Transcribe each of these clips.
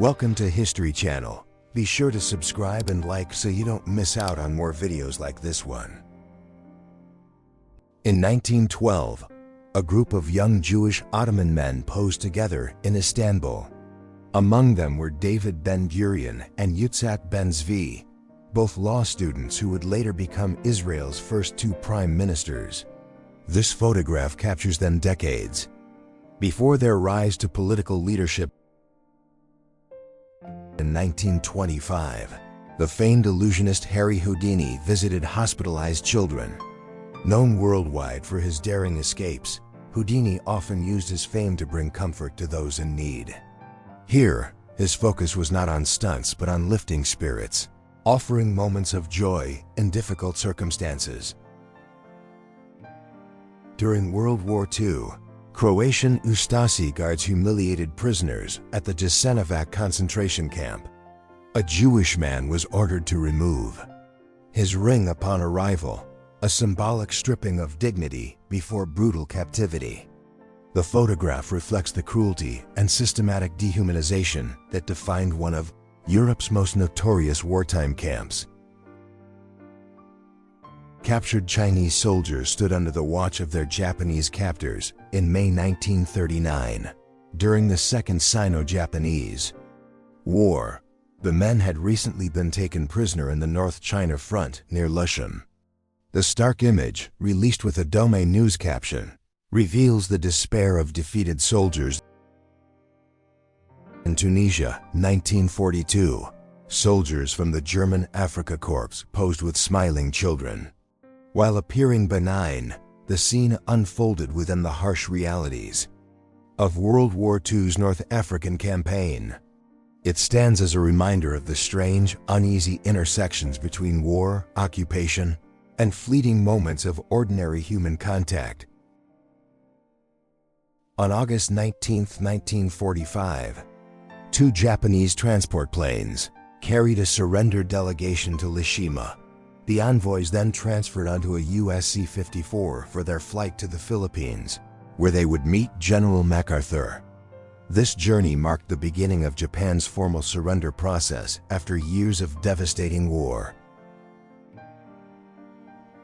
Welcome to History Channel. Be sure to subscribe and like so you don't miss out on more videos like this one. In 1912, a group of young Jewish Ottoman men posed together in Istanbul. Among them were David Ben-Gurion and Yitzhak Ben-Zvi, both law students who would later become Israel's first two prime ministers. This photograph captures them decades before their rise to political leadership. In 1925, the famed illusionist Harry Houdini visited hospitalized children. Known worldwide for his daring escapes, Houdini often used his fame to bring comfort to those in need. Here, his focus was not on stunts but on lifting spirits, offering moments of joy in difficult circumstances. During World War II, Croatian Ustasi guards humiliated prisoners at the Jasenovac concentration camp. A Jewish man was ordered to remove his ring upon arrival, a symbolic stripping of dignity before brutal captivity. The photograph reflects the cruelty and systematic dehumanization that defined one of Europe's most notorious wartime camps. Captured Chinese soldiers stood under the watch of their Japanese captors in May 1939. During the Second Sino-Japanese War, the men had recently been taken prisoner in the North China Front near Lushan. The stark image, released with a Dome news caption, reveals the despair of defeated soldiers. In Tunisia, 1942, soldiers from the German Afrika Korps posed with smiling children. While appearing benign, the scene unfolded within the harsh realities of World War II's North African campaign. It stands as a reminder of the strange, uneasy intersections between war, occupation, and fleeting moments of ordinary human contact. On August 19, 1945, two Japanese transport planes carried a surrender delegation to Lishima. The envoys then transferred onto a USC-54 for their flight to the Philippines, where they would meet General MacArthur. This journey marked the beginning of Japan's formal surrender process after years of devastating war.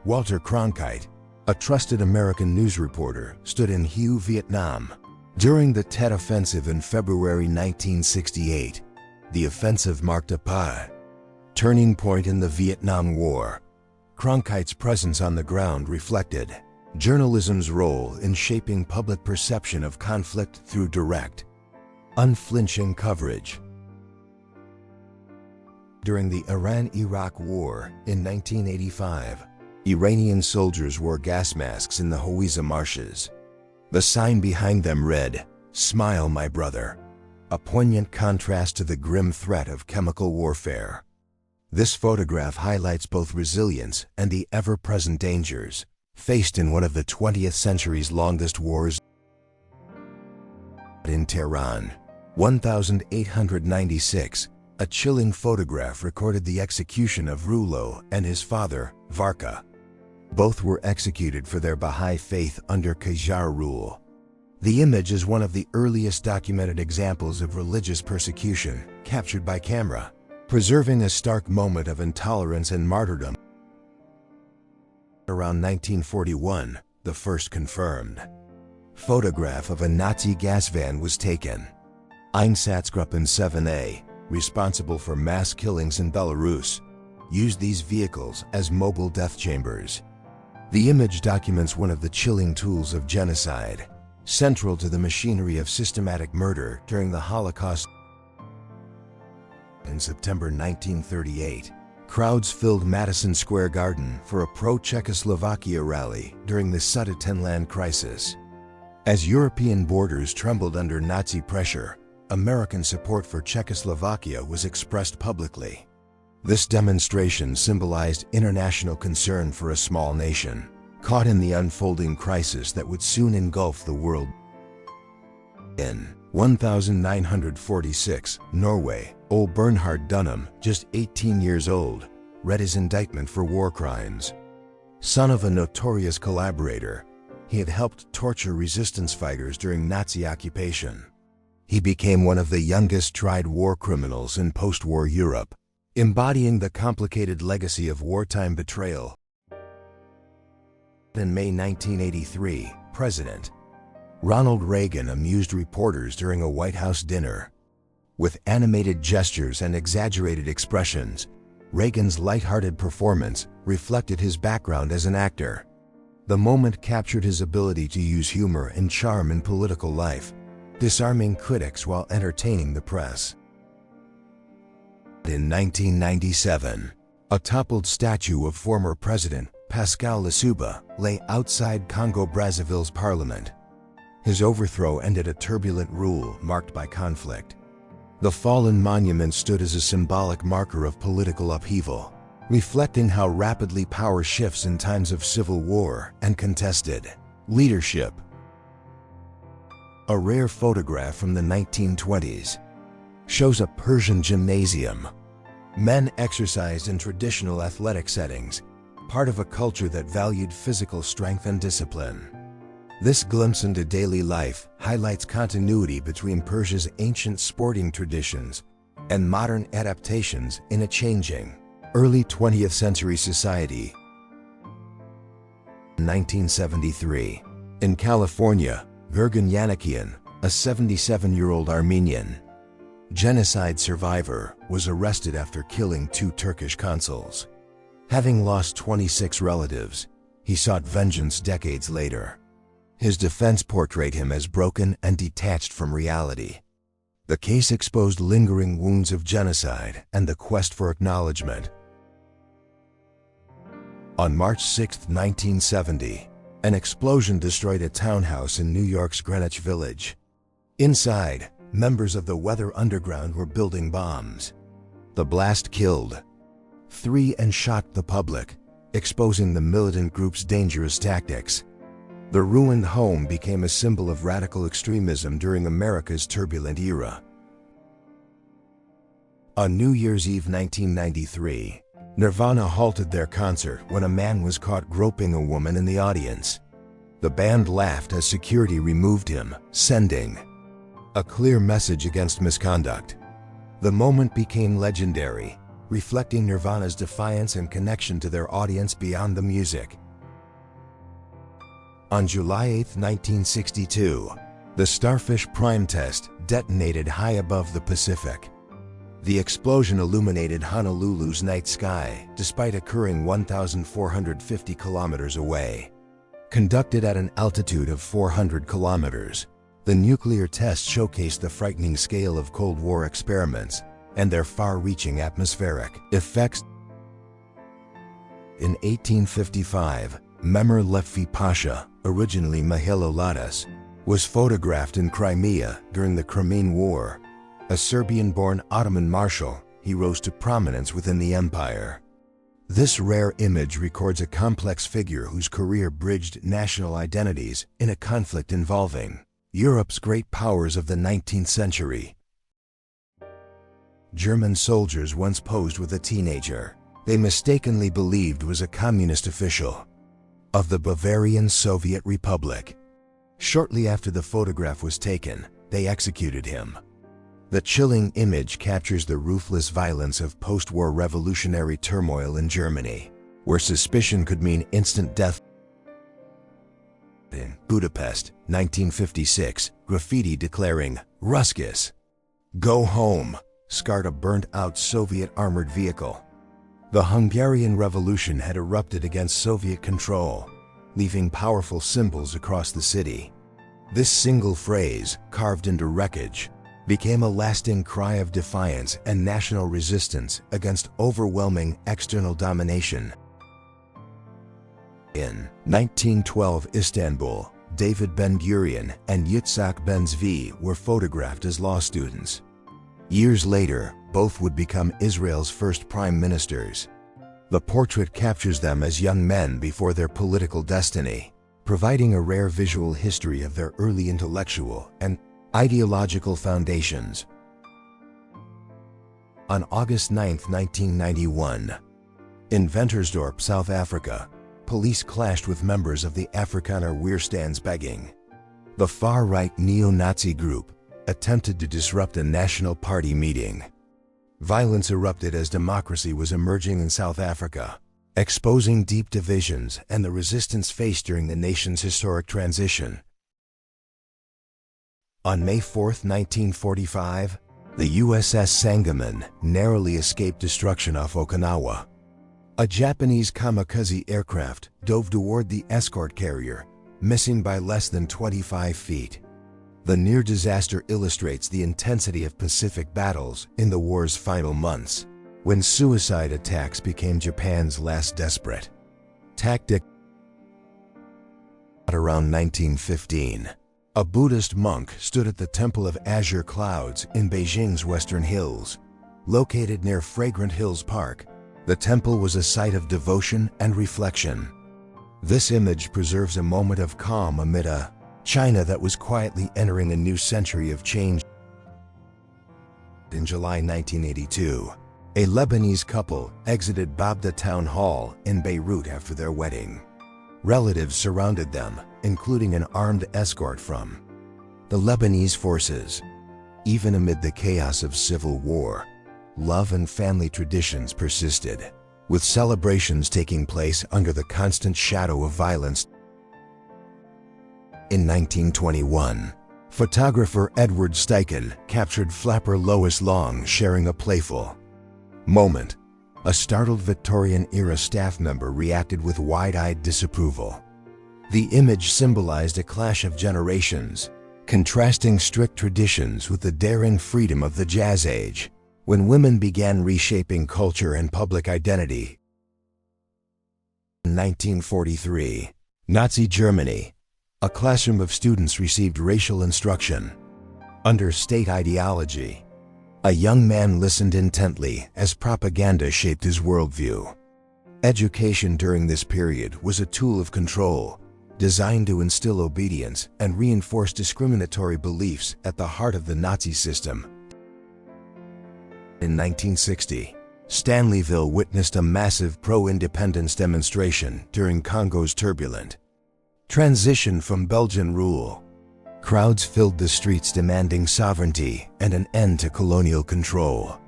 Walter Cronkite, a trusted American news reporter, stood in Hue, Vietnam during the Tet Offensive in February 1968. The offensive marked a turning point in the Vietnam War. Cronkite's presence on the ground reflected journalism's role in shaping public perception of conflict through direct, unflinching coverage. During the Iran-Iraq War in 1985, Iranian soldiers wore gas masks in the Hawija marshes. The sign behind them read, "Smile, my brother," a poignant contrast to the grim threat of chemical warfare. This photograph highlights both resilience and the ever-present dangers faced in one of the 20th century's longest wars. In Tehran, 1896, a chilling photograph recorded the execution of Rulo and his father, Varka. Both were executed for their Baha'i faith under Qajar rule. The image is one of the earliest documented examples of religious persecution captured by camera, preserving a stark moment of intolerance and martyrdom. Around 1941, the first confirmed photograph of a Nazi gas van was taken. Einsatzgruppen 7A, responsible for mass killings in Belarus, used these vehicles as mobile death chambers. The image documents one of the chilling tools of genocide, central to the machinery of systematic murder during the Holocaust. In September 1938, crowds filled Madison Square Garden for a pro-Czechoslovakia rally during the Sudetenland crisis. As European borders trembled under Nazi pressure, American support for Czechoslovakia was expressed publicly. This demonstration symbolized international concern for a small nation, caught in the unfolding crisis that would soon engulf the world. In 1946, Norway, Ole Bernhard Dunham, just 18 years old, read his indictment for war crimes. Son of a notorious collaborator, he had helped torture resistance fighters during Nazi occupation. He became one of the youngest tried war criminals in post-war Europe, embodying the complicated legacy of wartime betrayal. In May 1983, President Ronald Reagan amused reporters during a White House dinner. With animated gestures and exaggerated expressions, Reagan's lighthearted performance reflected his background as an actor. The moment captured his ability to use humor and charm in political life, disarming critics while entertaining the press. In 1997, a toppled statue of former President Pascal Lissouba lay outside Congo-Brazzaville's parliament. His overthrow ended a turbulent rule marked by conflict. The fallen monument stood as a symbolic marker of political upheaval, reflecting how rapidly power shifts in times of civil war and contested leadership. A rare photograph from the 1920s shows a Persian gymnasium. Men exercised in traditional athletic settings, part of a culture that valued physical strength and discipline. This glimpse into daily life highlights continuity between Persia's ancient sporting traditions and modern adaptations in a changing, early 20th century society. 1973. In California, Gurgen Yanakian, a 77-year-old Armenian genocide survivor, was arrested after killing 2 Turkish consuls. Having lost 26 relatives, he sought vengeance decades later. His defense portrayed him as broken and detached from reality. The case exposed lingering wounds of genocide and the quest for acknowledgement. On March 6, 1970, an explosion destroyed a townhouse in New York's Greenwich Village. Inside, members of the Weather Underground were building bombs. The blast killed 3 and shocked the public, exposing the militant group's dangerous tactics. The ruined home became a symbol of radical extremism during America's turbulent era. On New Year's Eve 1993, Nirvana halted their concert when a man was caught groping a woman in the audience. The band laughed as security removed him, sending a clear message against misconduct. The moment became legendary, reflecting Nirvana's defiance and connection to their audience beyond the music. On July 8, 1962, the Starfish Prime test detonated high above the Pacific. The explosion illuminated Honolulu's night sky despite occurring 1,450 kilometers away. Conducted at an altitude of 400 kilometers, the nuclear test showcased the frightening scale of Cold War experiments and their far-reaching atmospheric effects. In 1855, Memur Lefti Pasha, originally Mihailo Ladas, was photographed in Crimea during the Crimean War. A Serbian-born Ottoman marshal, he rose to prominence within the empire. This rare image records a complex figure whose career bridged national identities in a conflict involving Europe's great powers of the 19th century. German soldiers once posed with a teenager they mistakenly believed was a communist official of the Bavarian Soviet Republic. Shortly after the photograph was taken, they executed him. The chilling image captures the ruthless violence of post-war revolutionary turmoil in Germany, where suspicion could mean instant death. In Budapest, 1956, graffiti declaring "Ruskis Go Home" scarred a burnt-out Soviet armored vehicle. The Hungarian Revolution had erupted against Soviet control, leaving powerful symbols across the city. This single phrase, carved into wreckage, became a lasting cry of defiance and national resistance against overwhelming external domination. In 1912 Istanbul, David Ben-Gurion and Yitzhak Ben-Zvi were photographed as law students. Years later, both would become Israel's first prime ministers. The portrait captures them as young men before their political destiny, providing a rare visual history of their early intellectual and ideological foundations. On August 9, 1991, in Ventersdorp, South Africa, police clashed with members of the Afrikaner Weerstandsbeweging. The far-right neo-Nazi group attempted to disrupt a National Party meeting. Violence erupted as democracy was emerging in South Africa, exposing deep divisions and the resistance faced during the nation's historic transition. On May 4, 1945, the USS Sangamon narrowly escaped destruction off Okinawa. A Japanese kamikaze aircraft dove toward the escort carrier, missing by less than 25 feet. The near disaster illustrates the intensity of Pacific battles in the war's final months, when suicide attacks became Japan's last desperate tactic. Around 1915, a Buddhist monk stood at the Temple of Azure Clouds in Beijing's Western Hills. Located near Fragrant Hills Park, the temple was a site of devotion and reflection. This image preserves a moment of calm amid a China that was quietly entering a new century of change. In July 1982, a Lebanese couple exited Babda Town Hall in Beirut after their wedding. Relatives surrounded them, including an armed escort from the Lebanese forces. Even amid the chaos of civil war, love and family traditions persisted, with celebrations taking place under the constant shadow of violence. In 1921, photographer Edward Steichen captured flapper Lois Long sharing a playful moment. A startled Victorian-era staff member reacted with wide-eyed disapproval. The image symbolized a clash of generations, contrasting strict traditions with the daring freedom of the Jazz Age, when women began reshaping culture and public identity. In 1943, Nazi Germany. A classroom of students received racial instruction. Under state ideology, a young man listened intently as propaganda shaped his worldview. Education during this period was a tool of control, designed to instill obedience and reinforce discriminatory beliefs at the heart of the Nazi system. In 1960, Stanleyville witnessed a massive pro-independence demonstration during Congo's turbulent transition from Belgian rule. Crowds filled the streets demanding sovereignty and an end to colonial control.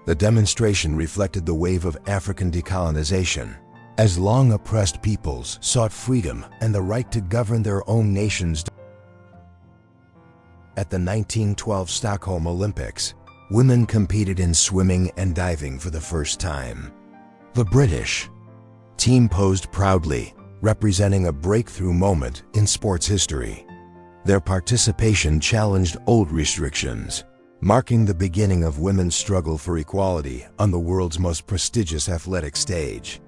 The demonstration reflected the wave of African decolonization, as long-oppressed peoples sought freedom and the right to govern their own nations. At the 1912 Stockholm Olympics, women competed in swimming and diving for the first time. The British team posed proudly, representing a breakthrough moment in sports history. Their participation challenged old restrictions, marking the beginning of women's struggle for equality on the world's most prestigious athletic stage.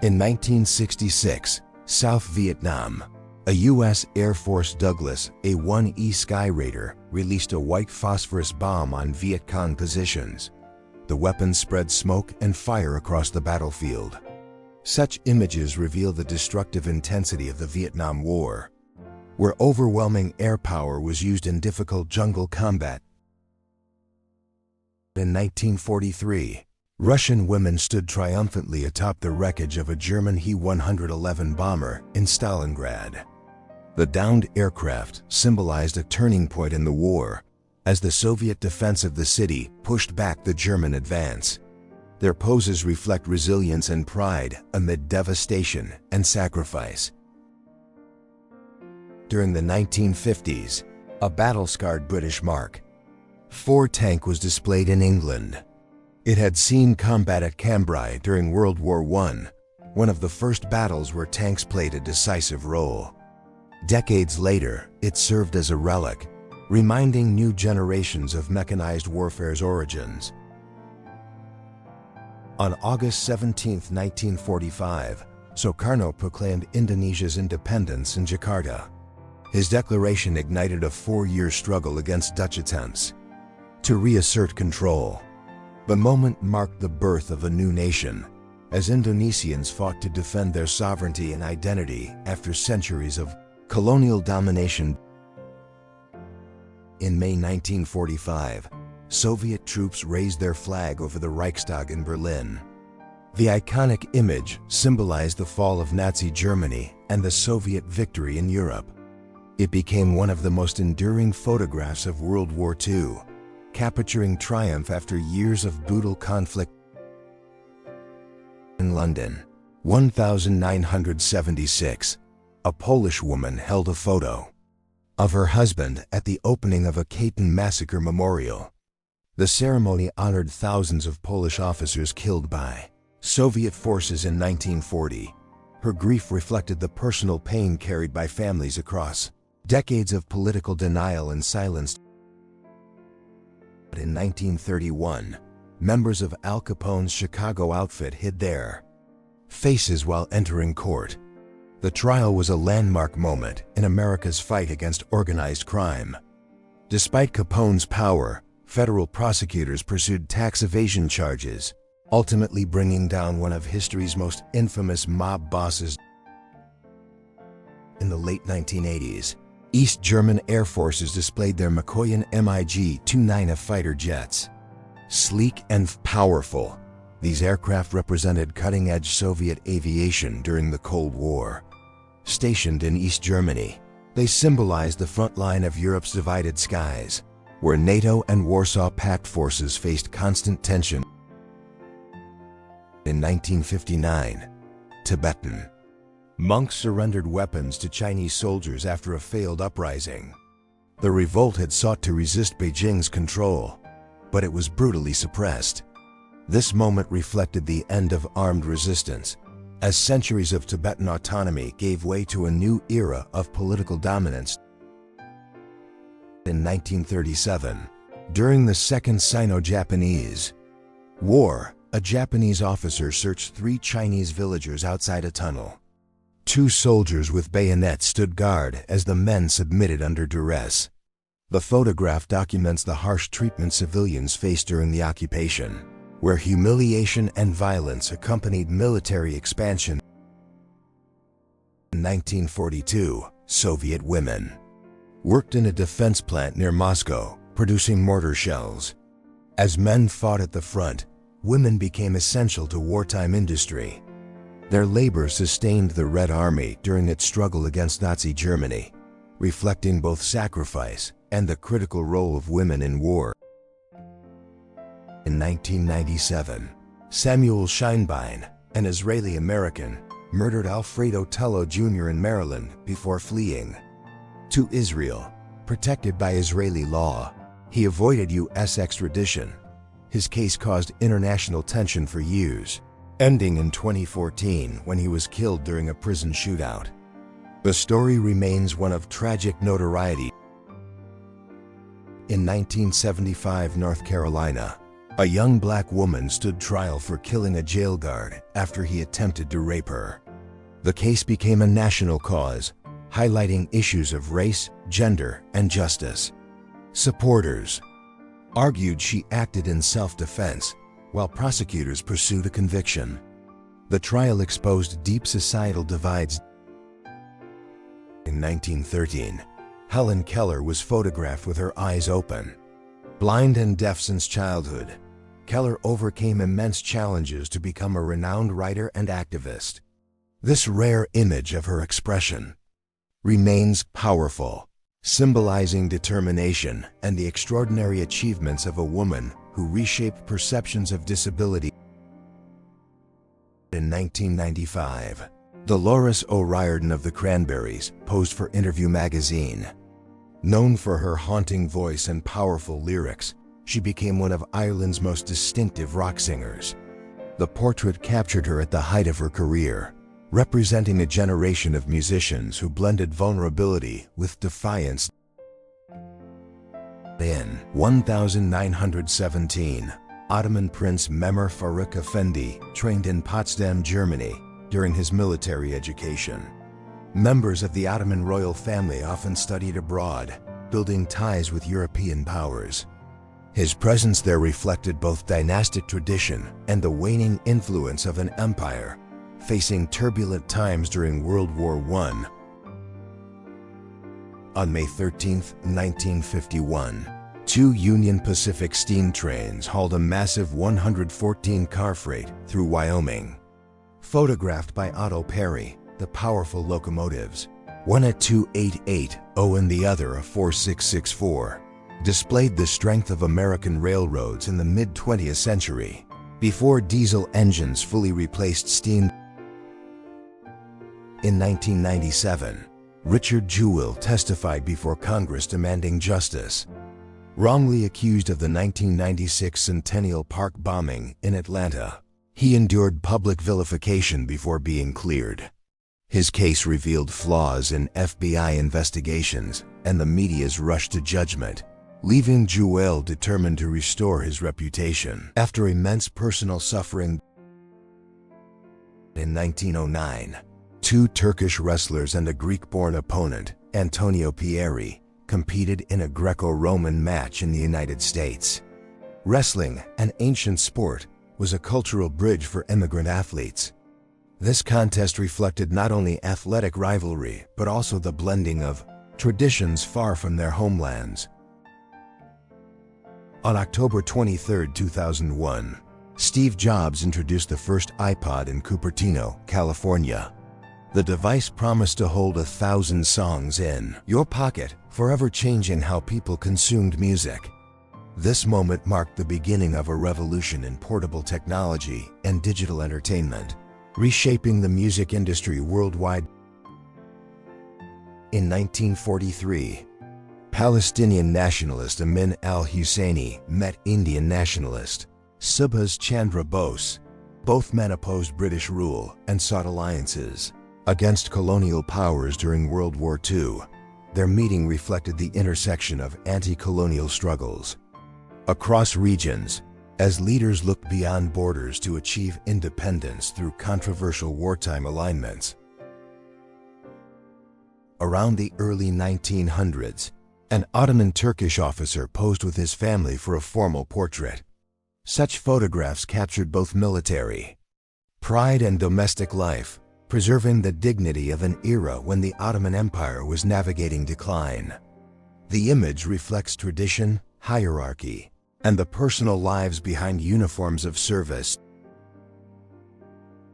In 1966, South Vietnam, a U.S. Air Force Douglas A-1E Skyraider released a white phosphorus bomb on Viet Cong positions. The weapon spread smoke and fire across the battlefield. Such images reveal the destructive intensity of the Vietnam War, where overwhelming air power was used in difficult jungle combat. In 1943, Russian women stood triumphantly atop the wreckage of a German He-111 bomber in Stalingrad. The downed aircraft symbolized a turning point in the war, as the Soviet defense of the city pushed back the German advance. Their poses reflect resilience and pride amid devastation and sacrifice. During the 1950s, a battle-scarred British Mark IV tank was displayed in England. It had seen combat at Cambrai during World War I, one of the first battles where tanks played a decisive role. Decades later, it served as a relic, reminding new generations of mechanized warfare's origins. On August 17, 1945, Soekarno proclaimed Indonesia's independence in Jakarta. His declaration ignited a 4-year struggle against Dutch attempts to reassert control. The moment marked the birth of a new nation, as Indonesians fought to defend their sovereignty and identity after centuries of colonial domination. In May 1945, Soviet troops raised their flag over the Reichstag in Berlin. The iconic image symbolized the fall of Nazi Germany and the Soviet victory in Europe. It became one of the most enduring photographs of World War II, capturing triumph after years of brutal conflict. In London, 1976, a Polish woman held a photo of her husband at the opening of a Katyn massacre memorial. The ceremony honored thousands of Polish officers killed by Soviet forces in 1940. Her grief reflected the personal pain carried by families across decades of political denial and silence. In 1931, members of Al Capone's Chicago outfit hid their faces while entering court. The trial was a landmark moment in America's fight against organized crime. Despite Capone's power, federal prosecutors pursued tax evasion charges, ultimately bringing down one of history's most infamous mob bosses. In the late 1980s, East German air forces displayed their Mikoyan MiG-29 fighter jets. Sleek and powerful, these aircraft represented cutting-edge Soviet aviation during the Cold War. Stationed in East Germany, they symbolized the front line of Europe's divided skies, where NATO and Warsaw Pact forces faced constant tension. In 1959, Tibetan monks surrendered weapons to Chinese soldiers after a failed uprising. The revolt had sought to resist Beijing's control, but it was brutally suppressed. This moment reflected the end of armed resistance, as centuries of Tibetan autonomy gave way to a new era of political dominance. In 1937, during the Second Sino-Japanese War, a Japanese officer searched 3 Chinese villagers outside a tunnel. 2 soldiers with bayonets stood guard as the men submitted under duress. The photograph documents the harsh treatment civilians faced during the occupation, where humiliation and violence accompanied military expansion. In 1942, Soviet women worked in a defense plant near Moscow, producing mortar shells. As men fought at the front, women became essential to wartime industry. Their labor sustained the Red Army during its struggle against Nazi Germany, reflecting both sacrifice and the critical role of women in war. In 1997, Samuel Scheinbein, an Israeli-American, murdered Alfredo Tello Jr. in Maryland before fleeing to Israel. Protected by Israeli law, he avoided U.S. extradition. His case caused international tension for years, ending in 2014 when he was killed during a prison shootout. The story remains one of tragic notoriety. In 1975, North Carolina, a young black woman stood trial for killing a jail guard after he attempted to rape her. The case became a national cause, highlighting issues of race, gender, and justice. Supporters argued she acted in self-defense, while prosecutors pursued a conviction. The trial exposed deep societal divides. In 1913, Helen Keller was photographed with her eyes open. Blind and deaf since childhood, Keller overcame immense challenges to become a renowned writer and activist. This rare image of her expression remains powerful, symbolizing determination and the extraordinary achievements of a woman who reshaped perceptions of disability. In 1995, Dolores O'Riordan of the Cranberries posed for Interview magazine. Known for her haunting voice and powerful lyrics, she became one of Ireland's most distinctive rock singers. The portrait captured her at the height of her career, representing a generation of musicians who blended vulnerability with defiance. In 1917, Ottoman Prince Memir Faruk Effendi trained in Potsdam, Germany, during his military education. Members of the Ottoman royal family often studied abroad, building ties with European powers. His presence there reflected both dynastic tradition and the waning influence of an empire facing turbulent times during World War I. On May 13, 1951, 2 Union Pacific steam trains hauled a massive 114-car freight through Wyoming. Photographed by Otto Perry, the powerful locomotives one at 2880 and the other a 4664, displayed the strength of American railroads in the mid-20th century, before diesel engines fully replaced steam. In 1997, Richard Jewell testified before Congress demanding justice. Wrongly accused of the 1996 Centennial Park bombing in Atlanta, he endured public vilification before being cleared. His case revealed flaws in FBI investigations, and the media's rush to judgment, leaving Jewell determined to restore his reputation. After immense personal suffering, in 1909, two Turkish wrestlers and a Greek-born opponent, Antonio Pieri, competed in a Greco-Roman match in the United States. Wrestling, an ancient sport, was a cultural bridge for immigrant athletes. This contest reflected not only athletic rivalry, but also the blending of traditions far from their homelands. On October 23, 2001, Steve Jobs introduced the first iPod in Cupertino, California. The device promised to hold 1,000 songs in your pocket, forever changing how people consumed music. This moment marked the beginning of a revolution in portable technology and digital entertainment, reshaping the music industry worldwide. In 1943, Palestinian nationalist Amin al-Husseini met Indian nationalist Subhas Chandra Bose. Both men opposed British rule and sought alliances against colonial powers during World War II. Their meeting reflected the intersection of anti-colonial struggles across regions, as leaders looked beyond borders to achieve independence through controversial wartime alignments. Around the early 1900s, an Ottoman Turkish officer posed with his family for a formal portrait. Such photographs captured both military pride and domestic life, preserving the dignity of an era when the Ottoman Empire was navigating decline. The image reflects tradition, hierarchy, and the personal lives behind uniforms of service.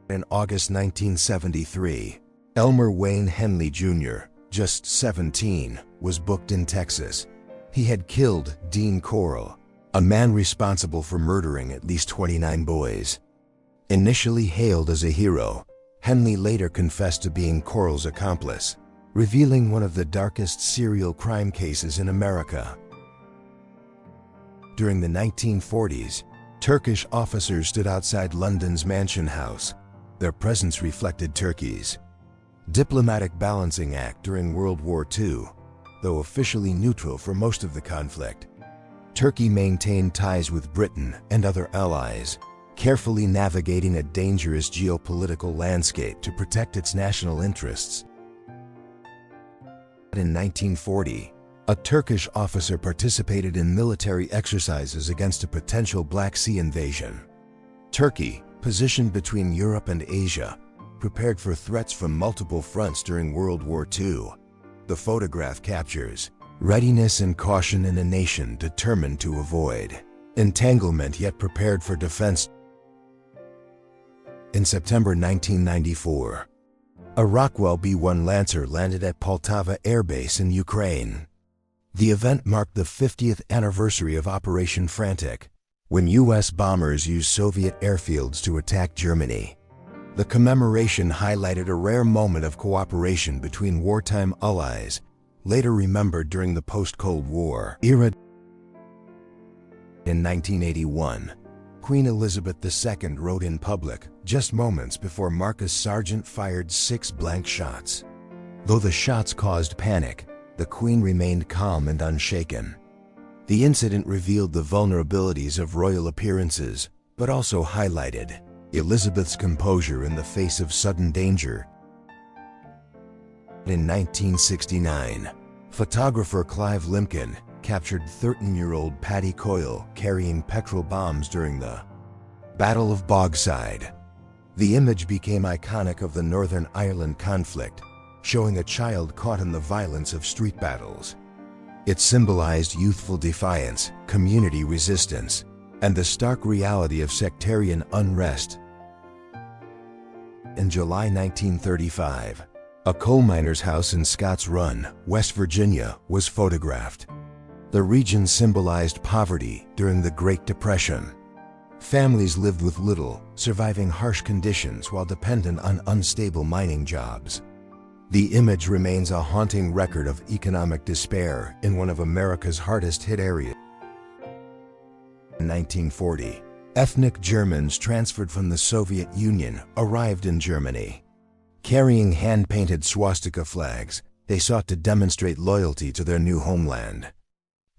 In August 1973, Elmer Wayne Henley Jr., just 17, was booked in Texas. He had killed Dean Corll, a man responsible for murdering at least 29 boys. Initially hailed as a hero, Henley later confessed to being Corll's accomplice, revealing one of the darkest serial crime cases in America. During the 1940s, Turkish officers stood outside London's Mansion House. Their presence reflected Turkey's diplomatic balancing act during World War II. Though officially neutral for most of the conflict, Turkey maintained ties with Britain and other allies, carefully navigating a dangerous geopolitical landscape to protect its national interests. In 1940, a Turkish officer participated in military exercises against a potential Black Sea invasion. Turkey, positioned between Europe and Asia, prepared for threats from multiple fronts during World War II. The photograph captures readiness and caution in a nation determined to avoid entanglement yet prepared for defense. In September 1994, a Rockwell B-1 Lancer landed at Poltava Air Base in Ukraine. The event marked the 50th anniversary of Operation Frantic, when U.S. bombers used Soviet airfields to attack Germany. The commemoration highlighted a rare moment of cooperation between wartime allies, later remembered during the post-Cold War era. In 1981, Queen Elizabeth II wrote in public just moments before Marcus Sargent fired 6 blank shots. Though the shots caused panic, the Queen remained calm and unshaken. The incident revealed the vulnerabilities of royal appearances, but also highlighted Elizabeth's composure in the face of sudden danger. In 1969, photographer Clive Limpkin captured 13-year-old Paddy Coyle carrying petrol bombs during the Battle of Bogside. The image became iconic of the Northern Ireland conflict, showing a child caught in the violence of street battles. It symbolized youthful defiance, community resistance, and the stark reality of sectarian unrest. In July 1935, A coal miner's house in Scotts Run, West Virginia, was photographed. The region symbolized poverty during the Great Depression. Families lived with little, surviving harsh conditions while dependent on unstable mining jobs. The image remains a haunting record of economic despair in one of America's hardest-hit areas. In 1940, ethnic Germans transferred from the Soviet Union arrived in Germany. Carrying hand-painted swastika flags, they sought to demonstrate loyalty to their new homeland.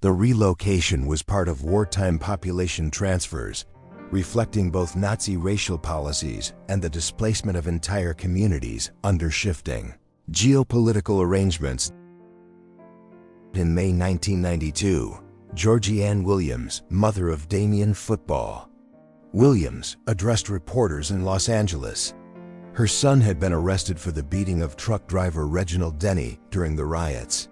The relocation was part of wartime population transfers, reflecting both Nazi racial policies and the displacement of entire communities under shifting geopolitical arrangements. In May 1992, Georgie Ann Williams, mother of Damien Football Williams, addressed reporters in Los Angeles. Her son had been arrested for the beating of truck driver Reginald Denny during the riots.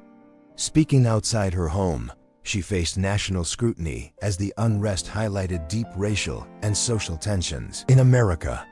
Speaking outside her home, she faced national scrutiny as the unrest highlighted deep racial and social tensions in America.